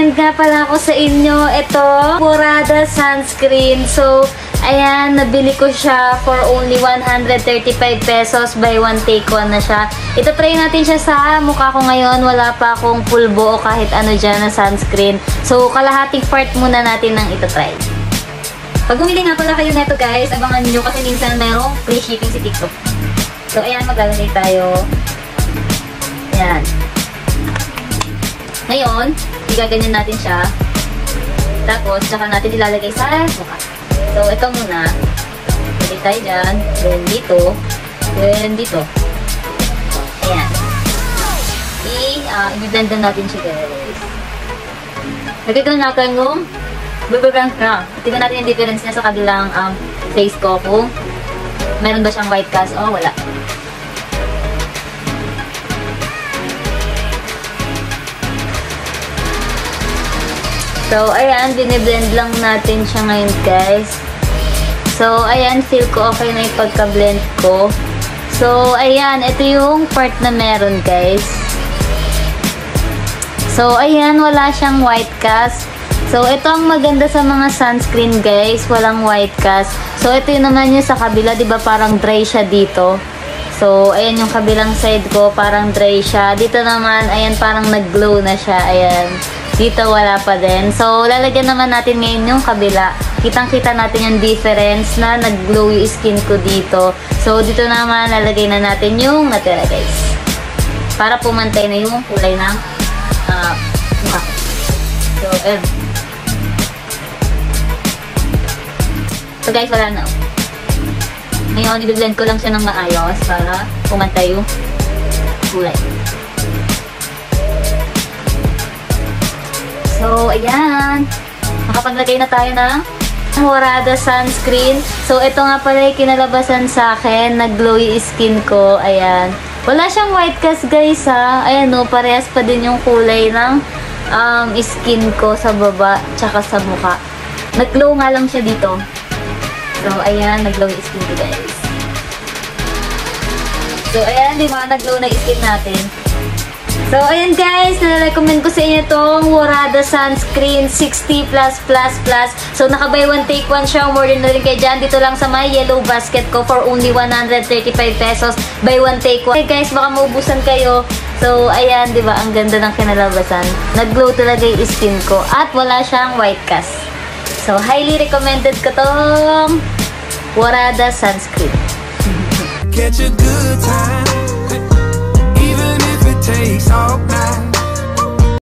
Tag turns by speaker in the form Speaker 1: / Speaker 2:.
Speaker 1: nagre-recommend nga pala ako sa inyo. Ito, Murada Sunscreen. So, ayan, nabili ko siya for only 135 pesos. Buy one, take one na siya. Ito, try natin siya sa mukha ko ngayon. Wala pa akong pulbo o kahit ano dyan na sunscreen. So, kalahating part muna natin ng ito try. Pag bumili nga pala kayo neto guys, abangan nyo kasi minsan merong free shipping si TikTok. So, ayan, maglalagay tayo. Ayan. Ngayon, igaganyan natin siya. Tapos, tsaka natin ilalagay sa mukha. So, ito muna. Lagay tayo dyan. Then, dito. Then, dito. Ayan. I-blend natin siya, guys. Lagay ko natin yung bubble na. Tignan natin yung difference niya sa kabilang face ko. Kung meron ba siyang white cast o wala. So, ayan, biniblend lang natin siya ngayon, guys. So, ayan, feel ko okay na yung pagka-blend ko. So, ayan, ito yung part na meron, guys. So, ayan, wala siyang white cast. So, ito ang maganda sa mga sunscreen, guys. Walang white cast. So, ito yun naman yung sa kabila, diba parang dry siya dito. So, ayan yung kabilang side ko, parang dry siya. Dito naman, ayan, parang nag-glow na siya. Ayan. Dito wala pa din. So, lalagyan naman natin ngayon yung kabila. Kitang-kita natin yung difference na nag-glow yung skin ko dito. So, dito naman lalagay na natin yung natira, guys. Para pumantay na yung kulay ng mukha. So, ayan. So, guys, wala na. Ngayon, i-blend ko lang siya ng maayos para pumantay yung kulay. So, ayan. Nakapaglagay na tayo ng Murada Sunscreen. So, ito nga pala yung kinalabasan sa akin. Nag-glow yung skin ko. Ayan. Wala siyang white cast, guys, ha. Ayan, no. Parehas pa din yung kulay ng skin ko sa baba tsaka sa mukha. Nag-glow nga lang siya dito. So, ayan. Nag-glow yung skin ko, guys. So, ayan. Di ba? Nag-glow na yung skin natin. So, ayan guys, nare-recommend ko sa inyo itong Murada Sunscreen 60++++. So, naka-buy one, take one siya. Order na rin kayo dyan. Dito lang sa my yellow basket ko for only 135 pesos. Buy one, take one. Okay guys, baka maubusan kayo. So, ayan, di ba? Ang ganda ng kinalabasan. Nag-glow talaga yung skin ko. At wala siyang white cast. So, highly recommended ko itong Murada Sunscreen.
Speaker 2: Catch a good time. Takes all night.